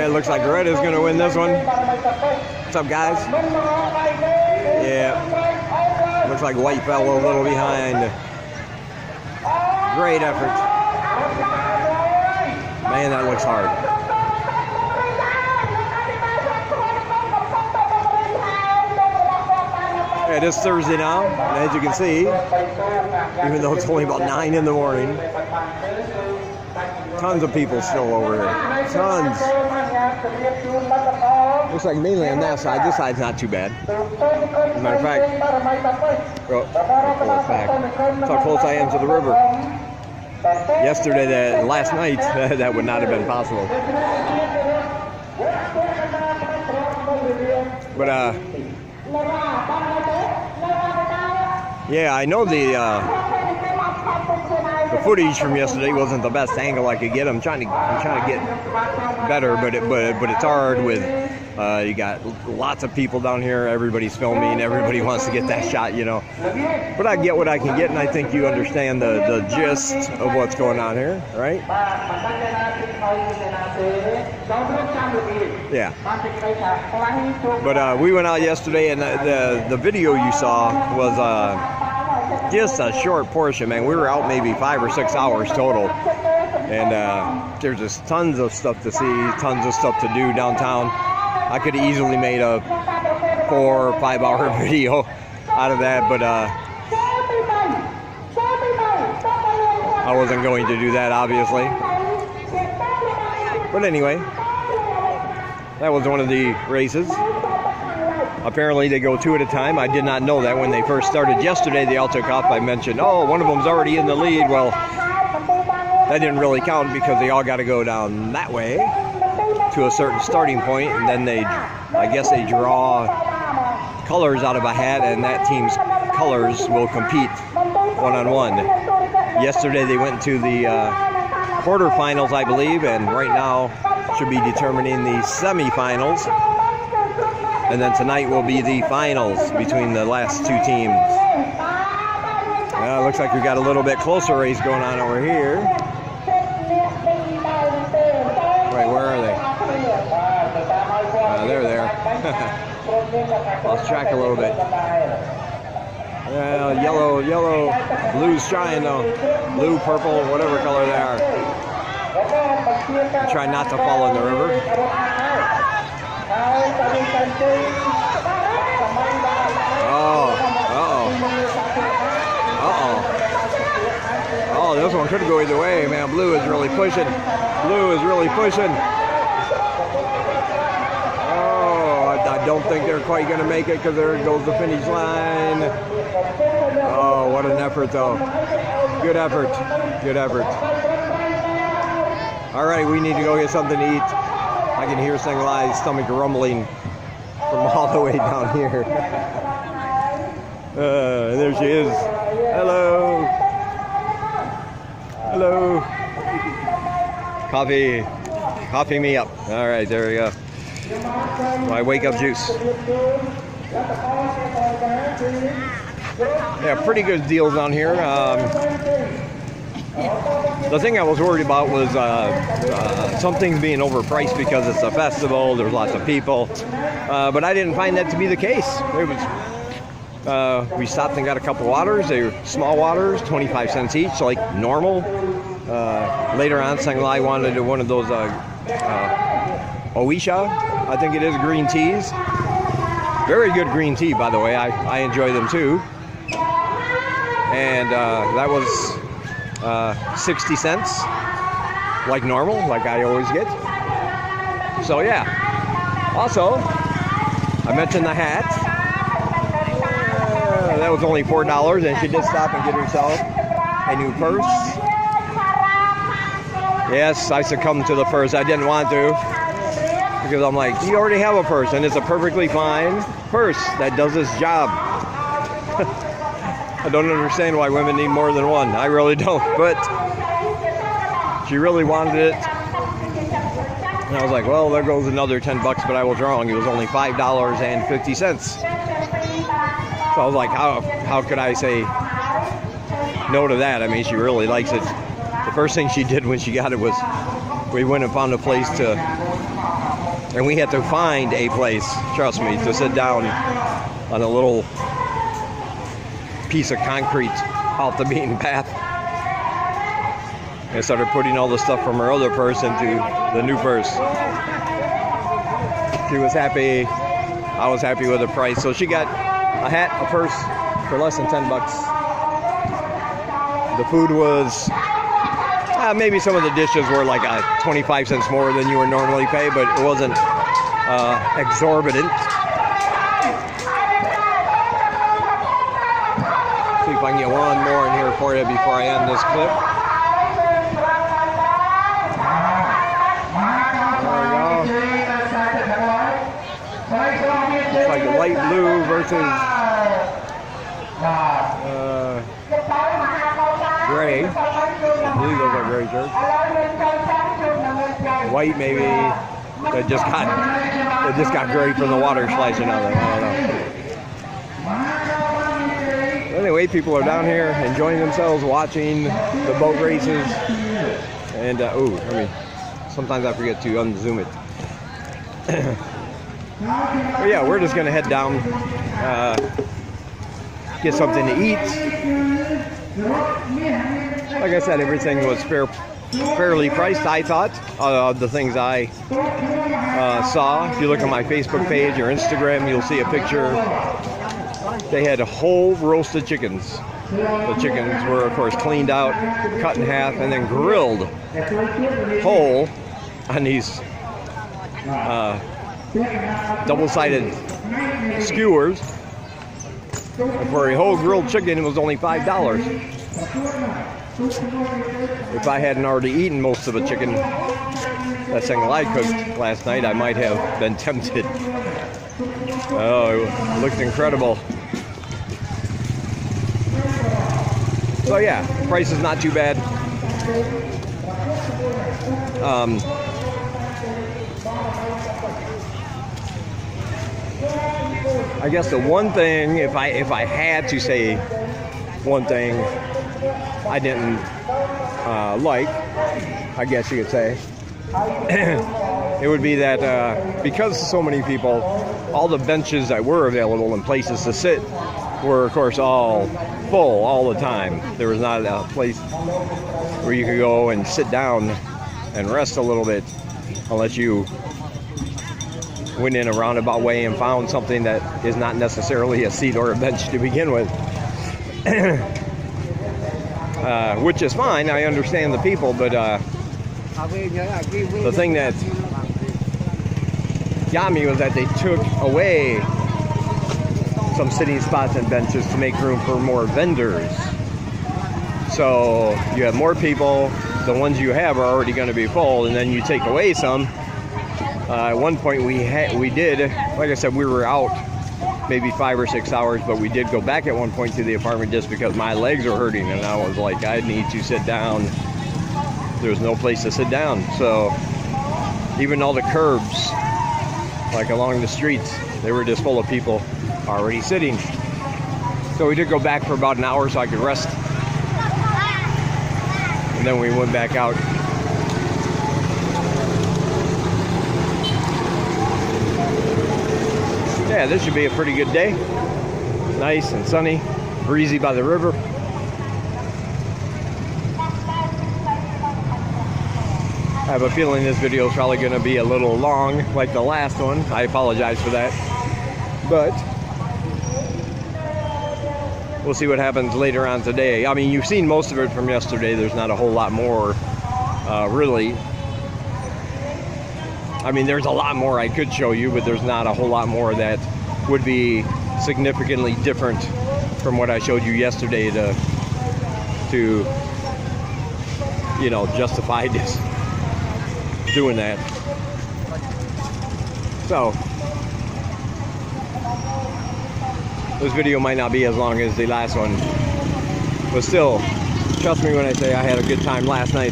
It looks like Red is going to win this one. What's up, guys? Yeah. Looks like White fell a little behind. Great effort. Man, that looks hard. It is Thursday now, and as you can see, even though it's only about 9 in the morning, tons of people still over here. Tons. Looks like mainly on that side. This side's not too bad. As a matter of fact, that's how close I am to the river. Yesterday, last night, that would not have been possible. But yeah, I know the footage from yesterday wasn't the best angle I could get. I'm trying to get better, but it's hard with you got lots of people down here. Everybody's filming. Everybody wants to get that shot, you know. But I get what I can get, and I think you understand the gist of what's going on here, right? Yeah. But we went out yesterday, and the video you saw was just a short portion, man. We were out maybe 5 or 6 hours total, and there's just tons of stuff to see, tons of stuff to do downtown. I could have easily made a 4 or 5 hour video out of that, but I wasn't going to do that, obviously. But anyway, that was one of the races. Apparently they go 2 at a time. I did not know that when they first started yesterday. They all took off. I mentioned, oh, one of them's already in the lead. Well, that didn't really count because they all got to go down that way to a certain starting point, and then I guess they draw colors out of a hat, and that team's colors will compete one-on-one. Yesterday they went to the quarterfinals, I believe, and right now should be determining the semifinals. And then tonight will be the finals between the last 2 teams. Well, it looks like we got a little bit closer race going on over here. Wait, where are they? They're there. Lost track a little bit. Yellow, blue's trying though. Blue, purple, whatever color they are. Try not to fall in the river. Oh, this one could go either way, man. Blue is really pushing. I don't think they're quite going to make it because there goes the finish line. Oh, what an effort, though. Good effort. All right, we need to go get something to eat. I can hear Senglai's stomach rumbling from all the way down here. And there she is. Hello. Coffee me up. All right, there we go. My wake-up juice. Yeah, pretty good deals on here. The thing I was worried about was some things being overpriced because it's a festival, there's lots of people. But I didn't find that to be the case. It was, we stopped and got a couple waters. They were small waters, 25 cents each, like normal. Later on, Senglai wanted one of those Oisha, I think it is, green teas. Very good green tea, by the way. I enjoy them too. And that was 60 cents, like normal, like I always get. So yeah. Also, I mentioned the hat. That was only $4, and she did stop and get herself a new purse. Yes, I succumbed to the purse. I didn't want to, because I'm like, you already have a purse, and it's a perfectly fine purse that does its job. I don't understand why women need more than one. I really don't, but she really wanted it. And I was like, well, there goes another 10 bucks, but I was wrong. It was only $5.50. So I was like, how could I say no to that? I mean, she really likes it. The First thing she did when she got it was we went and found a place and we had to find a place, trust me, to sit down on a little piece of concrete off the beaten path. And started putting all the stuff from her other purse into the new purse. She was happy. I was happy with the price. So she got a hat, a purse for less than $10. The food was, maybe some of the dishes were like 25 cents more than you would normally pay, but it wasn't exorbitant. See if I can get one more in here for you before I end this clip. It's like a light blue versus gray. I believe those are gray shirts. White maybe. That just got gray from the water slashing on them. I don't know. Anyway, people are down here enjoying themselves, watching the boat races. And sometimes I forget to unzoom it. But yeah, we're just gonna head down, get something to eat. Like I said, everything was fairly priced, I thought. The things I saw. If you look at my Facebook page or Instagram, you'll see a picture. They had whole roasted chickens. The chickens were, of course, cleaned out, cut in half, and then grilled whole on these double-sided skewers. And for a whole grilled chicken, it was only $5. If I hadn't already eaten most of the chicken, that single I cooked last night, I might have been tempted. Oh, it looked incredible. So yeah, price is not too bad. I guess the one thing, if I had to say one thing I didn't like, I guess you could say, it would be that because so many people, all the benches that were available and places to sit were, of course, all full all the time. There was not a place where you could go and sit down and rest a little bit unless you went in a roundabout way and found something that is not necessarily a seat or a bench to begin with. Which is fine, I understand the people, but the thing that got me was that they took away some sitting spots and benches to make room for more vendors. So you have more people, the ones you have are already going to be full, and then you take away some. At one point we did, like I said, we were out maybe 5 or 6 hours, but we did go back at one point to the apartment just because my legs were hurting, and I was like, I need to sit down. There was no place to sit down. So even all the curbs, like along the streets, they were just full of people already sitting. So we did go back for about an hour so I could rest. And then we went back out. Yeah, this should be a pretty good day. Nice and sunny, breezy by the river. I have a feeling this video is probably going to be a little long, like the last one. I apologize for that. But we'll see what happens later on today. I mean, you've seen most of it from yesterday. There's not a whole lot more, really. I mean, there's a lot more I could show you, but there's not a whole lot more that would be significantly different from what I showed you yesterday to you know, justify this, doing that. So this video might not be as long as the last one, but still, trust me when I say I had a good time last night,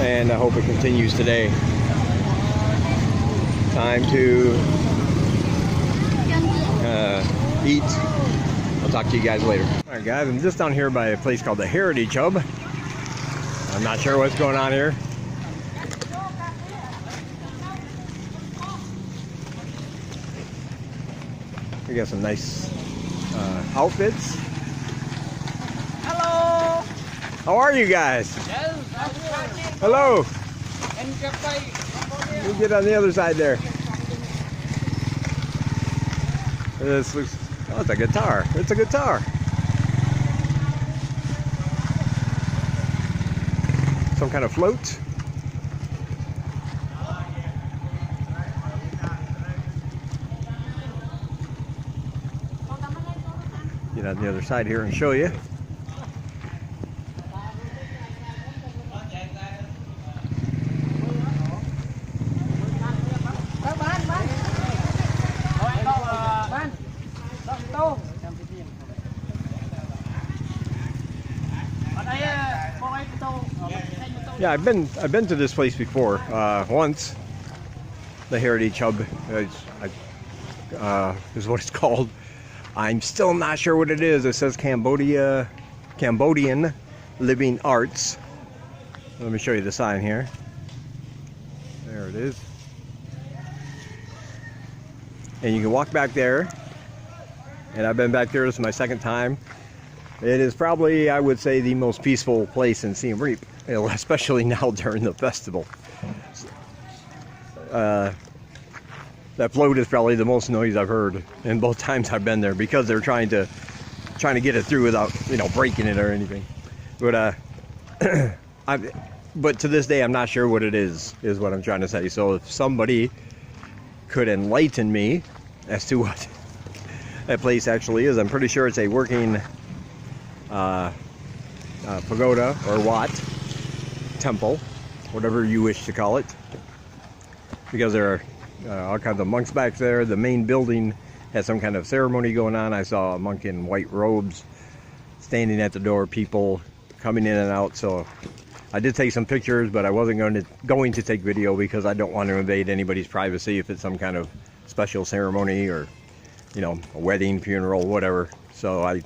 and I hope it continues today. Time to eat. I'll talk to you guys later. Alright guys, I'm just down here by a place called the Heritage Hub. I'm not sure what's going on here. We got some nice outfits. Hello. How are you guys? Yes. Hello. We'll get on the other side there. This looks, oh, it's a guitar. It's a guitar. Some kind of float. Get on the other side here and show you. Yeah, I've been to this place before once. The Heritage Hub is what it's called. I'm still not sure what it is. It says Cambodian Living Arts. Let me show you the sign here. There it is. And you can walk back there. And I've been back there. This is my second time. It is probably, I would say, the most peaceful place in Siem Reap, especially now during the festival. That float is probably the most noise I've heard in both times I've been there, because they're trying to get it through without, breaking it or anything. But but to this day, I'm not sure what it is what I'm trying to say. So if somebody could enlighten me as to what that place actually is, I'm pretty sure it's a working pagoda or wat temple, whatever you wish to call it, because there are all kinds of monks back there. The main building has some kind of ceremony going on. I saw a monk in white robes standing at the door, people coming in and out. So I did take some pictures, but I wasn't going to take video because I don't want to invade anybody's privacy if it's some kind of special ceremony or a wedding, funeral, whatever. So I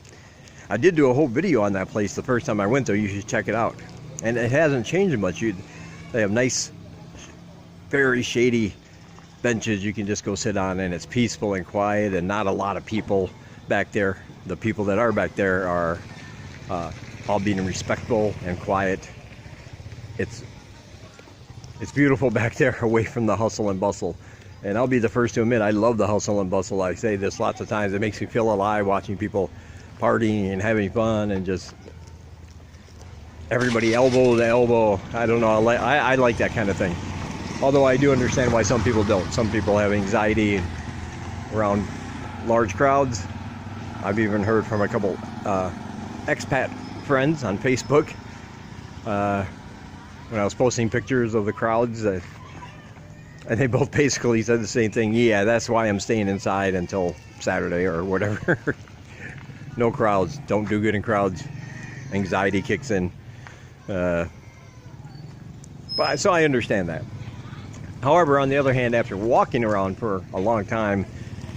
did do a whole video on that place the first time I went there. You should check it out. And it hasn't changed much. They have nice, very shady benches you can just go sit on, and it's peaceful and quiet and not a lot of people back there. The people that are back there are all being respectful and quiet. It's beautiful back there, away from the hustle and bustle. And I'll be the first to admit, I love the hustle and bustle. I say this lots of times. It makes me feel alive watching people partying and having fun, and just everybody elbow to elbow. I don't know, I like that kind of thing. Although I do understand why some people don't. Some people have anxiety around large crowds. I've even heard from a couple expat friends on Facebook when I was posting pictures of the crowds, and they both basically said the same thing. Yeah, that's why I'm staying inside until Saturday or whatever. No crowds. Don't do good in crowds. Anxiety kicks in. But so I understand that. However, on the other hand, after walking around for a long time,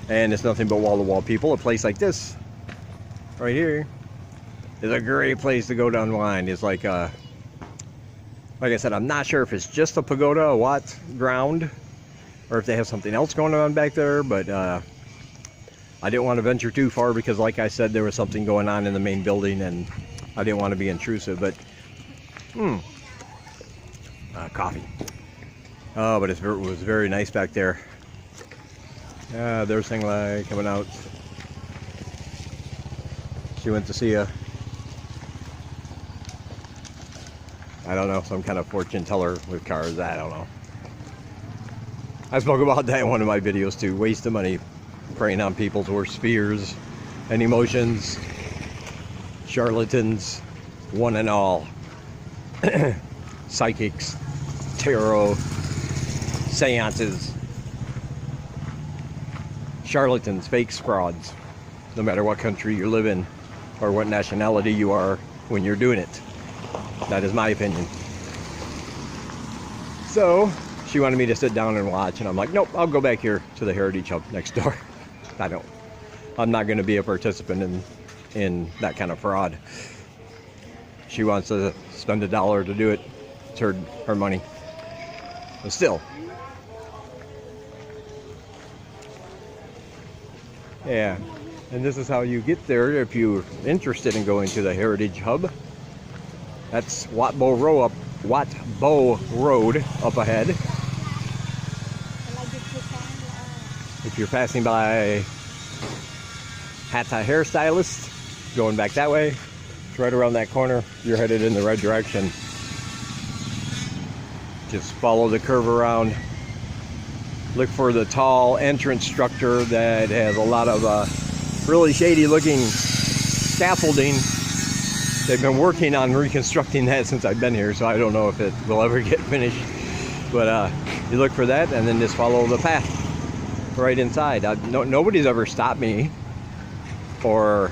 and it's nothing but wall-to-wall people, a place like this, right here, is a great place to go to unwind. It's like I said, I'm not sure if it's just a pagoda, a wat ground, or if they have something else going on back there, but I didn't want to venture too far because, like I said, there was something going on in the main building, and I didn't want to be intrusive. But, coffee. Oh, but it was very nice back there. There's Singlai coming out. She went to see I don't know, some kind of fortune teller with cars. I don't know. I spoke about that in one of my videos too. Waste of money preying on people's worst fears and emotions. Charlatans, one and all. Psychics, tarot, seances, charlatans, fakes, frauds, no matter what country you live in or what nationality you are when you're doing it. That is my opinion. So she wanted me to sit down and watch, and I'm like, nope, I'll go back here to the Heritage Hub next door. I'm not going to be a participant in that kind of fraud. she wants to spend $1 to do it. It's her money. But still. Yeah. And this is how you get there if you're interested in going to the Heritage Hub. That's Watbo Road up ahead. If you're passing by Hatta Hairstylist, going back that way, it's right around that corner. You're headed in the right direction. Just follow the curve around. Look for the tall entrance structure that has a lot of really shady looking scaffolding. They've been working on reconstructing that since I've been here, so I don't know if it will ever get finished. But you look for that and then just follow the path right inside. Nobody's ever stopped me or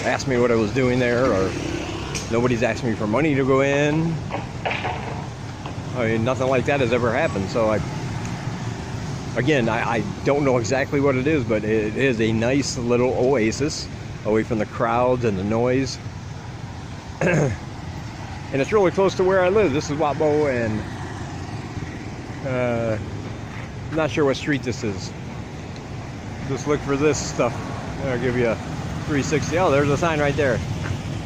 asked me what I was doing there, or nobody's asked me for money to go in. I mean, nothing like that has ever happened. So I don't know exactly what it is, but it is a nice little oasis away from the crowds and the noise. And it's really close to where I live. This is Watbo, and I'm not sure what street this is. Just look for this stuff. I'll give you a 360. Oh, there's a sign right there.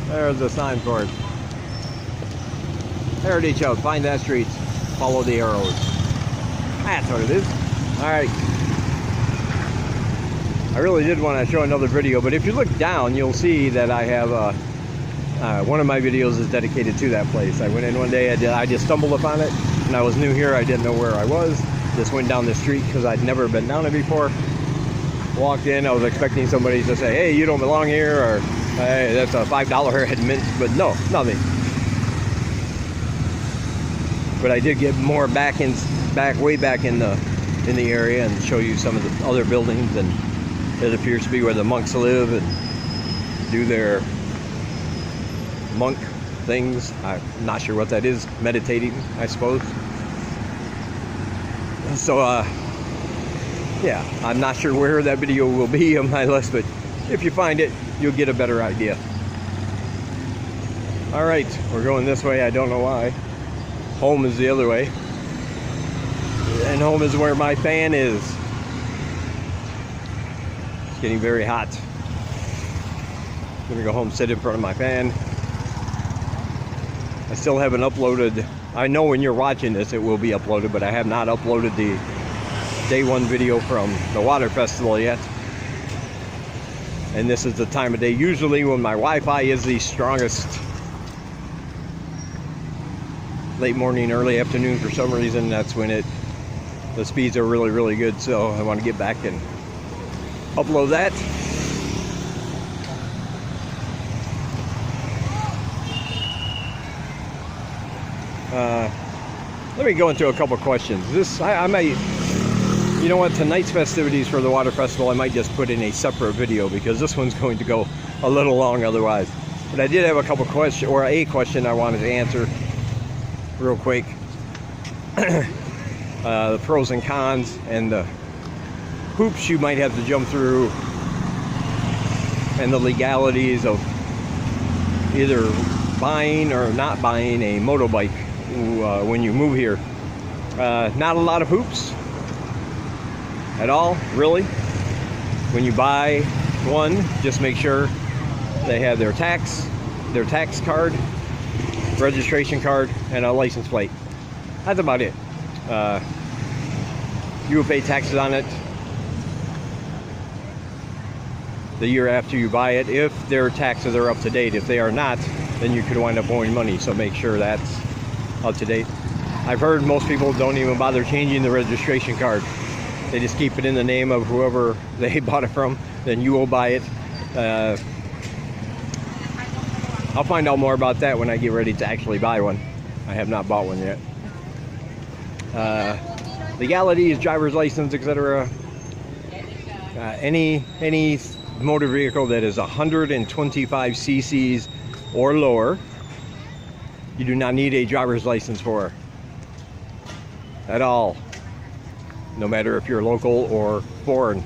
There's the sign for it. Heritage Hub. Find that street. Follow the arrows. That's what it is. Alright. I really did want to show another video, but if you look down, you'll see that I have one of my videos is dedicated to that place. I went in one day, I just stumbled upon it, and I was new here, I didn't know where I was. Just went down the street because I'd never been down it before. Walked in, I was expecting somebody to say, hey, you don't belong here, or hey, that's a $5 admit, but no, nothing. But I did get more way back in the area and show you some of the other buildings, and it appears to be where the monks live and do their monk things. I'm not sure what that is. Meditating, I suppose. So yeah, I'm not sure where that video will be on my list, but if you find it, you'll get a better idea. All right, we're going this way. I don't know why. Home is the other way, and home is where my fan is. It's getting very hot. I'm gonna go home, sit in front of my fan. I still haven't uploaded. I know when you're watching this it will be uploaded, but I have not uploaded the day one video from the water festival yet. And this is the time of day usually when my Wi-Fi is the strongest. Late morning, early afternoon, for some reason, that's when the speeds are really, really good. So I want to get back and upload that. Let me go into a couple questions. I might, you know what, tonight's festivities for the water festival, I might just put in a separate video because this one's going to go a little long otherwise. But I did have a couple questions, or a question I wanted to answer real quick. The pros and cons and the hoops you might have to jump through, and the legalities of either buying or not buying a motorbike when you move here. Not a lot of hoops at all, really. When you buy one, just make sure they have their tax card, registration card, and a license plate. That's about it. You will pay taxes on it the year after you buy it if their taxes are up to date. If they are not, then you could wind up owing money, so make sure that's up to date. I've heard most people don't even bother changing the registration card. They just keep it in the name of whoever they bought it from, then you will buy it. I'll find out more about that when I get ready to actually buy one. I have not bought one yet. Legalities, driver's license, etc. Any motor vehicle that is 125 cc's or lower, you do not need a driver's license for at all, no matter if you're local or foreign.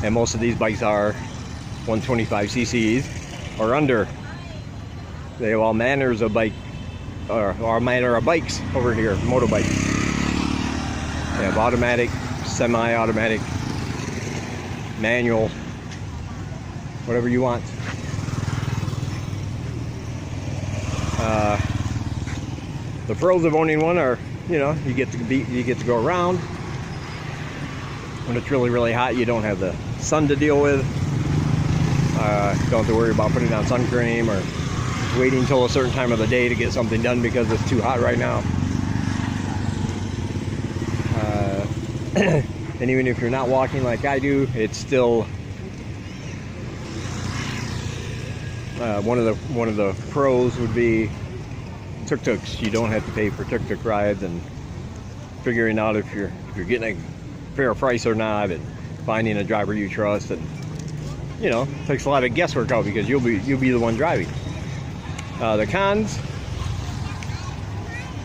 And most of these bikes are 125 cc's. or under. They have all manners of bike, or all manner of bikes over here, motorbikes. They have automatic, semi-automatic, manual, whatever you want. The pros of owning one are, you know, you get to go around. When it's really, really hot, you don't have the sun to deal with. Don't have to worry about putting on sun cream or waiting until a certain time of the day to get something done because it's too hot right now. And even if you're not walking like I do, it's still one of the pros would be tuk-tuks. You don't have to pay for tuk-tuk rides and figuring out if you're getting a fair price or not, and finding a driver you trust, and you know, takes a lot of guesswork out because you'll be the one driving. The cons,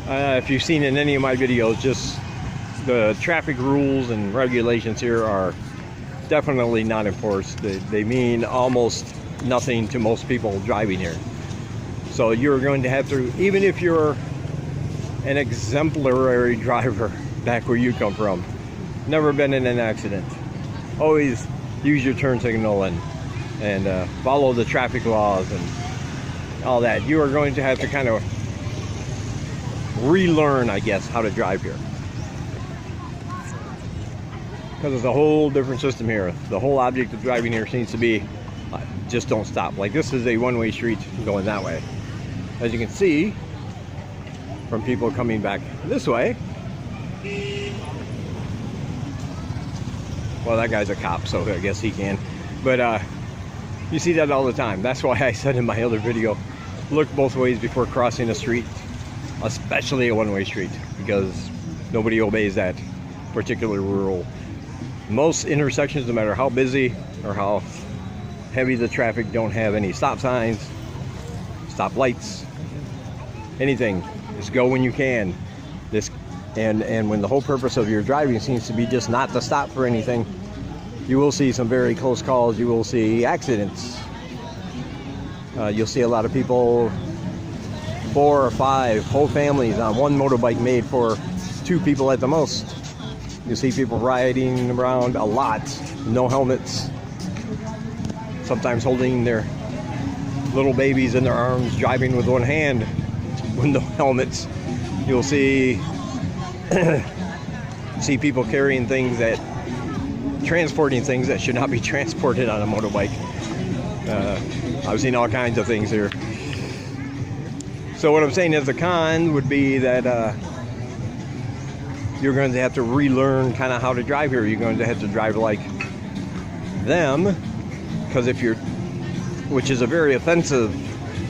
if you've seen in any of my videos, just the traffic rules and regulations here are definitely not enforced. They mean almost nothing to most people driving here. So you're going to have to, even if you're an exemplary driver back where you come from, never been in an accident, always use your turn signal and follow the traffic laws and all that, you are going to have to kind of relearn, I guess, how to drive here. Because it's a whole different system here. The whole object of driving here seems to be just don't stop. Like this is a one-way street going that way. As you can see from people coming back this way. Well, that guy's a cop, so I guess he can. But you see that all the time. That's why I said in my other video, look both ways before crossing a street, especially a one-way street, because nobody obeys that particular rule. Most intersections, no matter how busy or how heavy the traffic, don't have any stop signs, stop lights, anything. Just go when you can. And when the whole purpose of your driving seems to be just not to stop for anything, you will see some very close calls. You will see accidents. You'll see a lot of people, 4 or 5 whole families on one motorbike made for 2 people at the most. You see people riding around a lot, no helmets, sometimes holding their little babies in their arms, driving with one hand with no helmets. You'll see people carrying things transporting things that should not be transported on a motorbike. I've seen all kinds of things here. So what I'm saying is the con would be that you're going to have to relearn kind of how to drive here. You're going to have to drive like them, because which is a very offensive,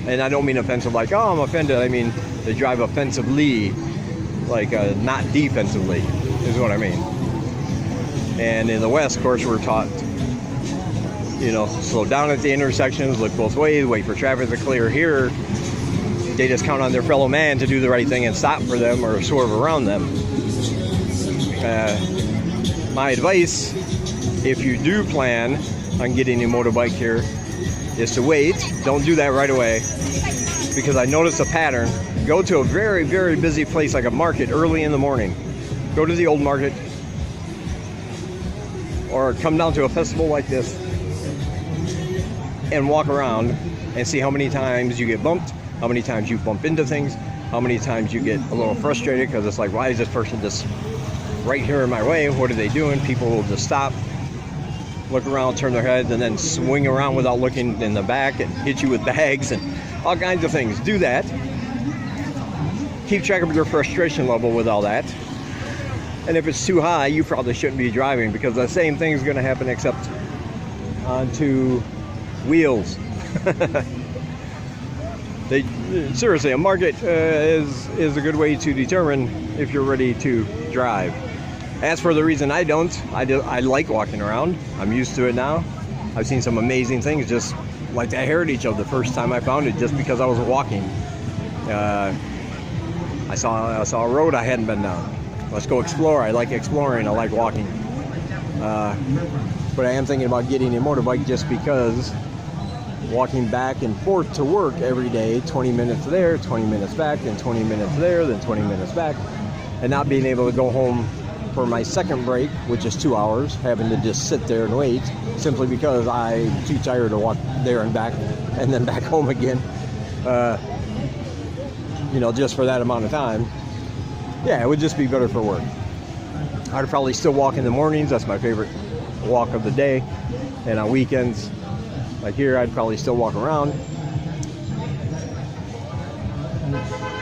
and I don't mean offensive like, oh, I'm offended. I mean, they drive offensively, like not defensively, is what I mean. And in the West, of course, we're taught, you know, slow down at the intersections, look both ways, wait for traffic to clear. Here, they just count on their fellow man to do the right thing and stop for them or swerve around them. My advice, if you do plan on getting a motorbike here, is to wait. Don't do that right away, because I noticed a pattern. Go to a very, very busy place like a market early in the morning. Go to the old market, or come down to a festival like this and walk around and see how many times you get bumped, how many times you bump into things, how many times you get a little frustrated because it's like, why is this person just right here in my way? What are they doing? People will just stop, look around, turn their heads, and then swing around without looking in the back and hit you with bags and all kinds of things. Do that. Keep track of your frustration level with all that. And if it's too high, you probably shouldn't be driving, because the same thing is going to happen, except onto wheels. Seriously, a market is a good way to determine if you're ready to drive. As for the reason I like walking around. I'm used to it now. I've seen some amazing things, just like that heritage of the first time I found it, just because I was walking. I saw a road I hadn't been down. Let's go explore. I like exploring. I like walking. But I am thinking about getting a motorbike just because walking back and forth to work every day, 20 minutes there, 20 minutes back, then 20 minutes there, then 20 minutes back, and not being able to go home for my second break, which is 2 hours, having to just sit there and wait simply because I'm too tired to walk there and back and then back home again, just for that amount of time. Yeah, it would just be better for work. I'd probably still walk in the mornings. That's my favorite walk of the day. And on weekends, like here, I'd probably still walk around.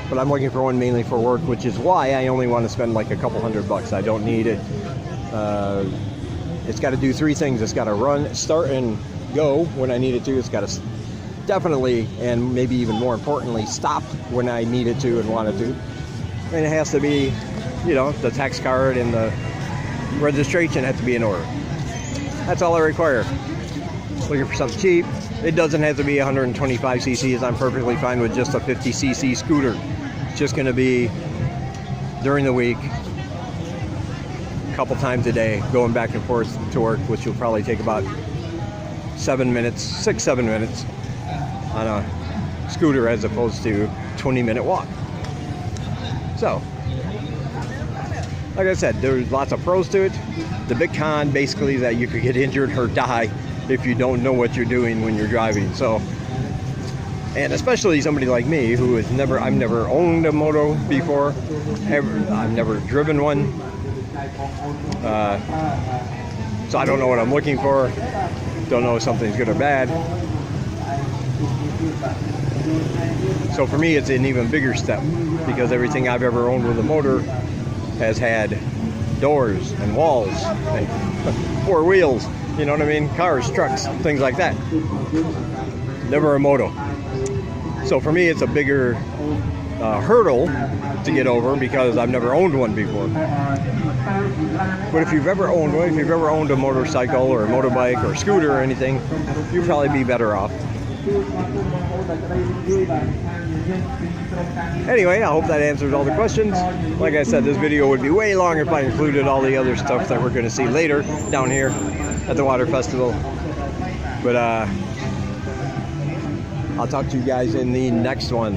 But I'm looking for one mainly for work, which is why I only want to spend like a couple $100. I don't need it. It's got to do three things. It's got to run, start, and go when I need it to. It's got to definitely, and maybe even more importantly, stop when I need it to and want it to. And it has to be, the tax card and the registration have to be in order. That's all I require. Looking for something cheap. It doesn't have to be 125 cc's. I'm perfectly fine with just a 50 cc scooter. It's just going to be during the week, a couple times a day, going back and forth to work, which will probably take about 7 minutes, 6-7 minutes on a scooter as opposed to 20-minute walk. So, like I said, there's lots of pros to it. The big con basically is that you could get injured or die if you don't know what you're doing when you're driving. So, and especially somebody like me who has I've never owned a moto before, I've never driven one. So I don't know what I'm looking for. Don't know if something's good or bad. So for me, it's an even bigger step because everything I've ever owned with a motor has had doors and walls and 4 wheels. You know what I mean? Cars, trucks, things like that. Never a moto. So for me, it's a bigger hurdle to get over because I've never owned one before. But if you've ever owned one, if you've ever owned a motorcycle or a motorbike or a scooter or anything, you'll probably be better off. Anyway, I hope that answers all the questions. Like I said, this video would be way longer if I included all the other stuff that we're going to see later down here at the water festival. But I'll talk to you guys in the next one.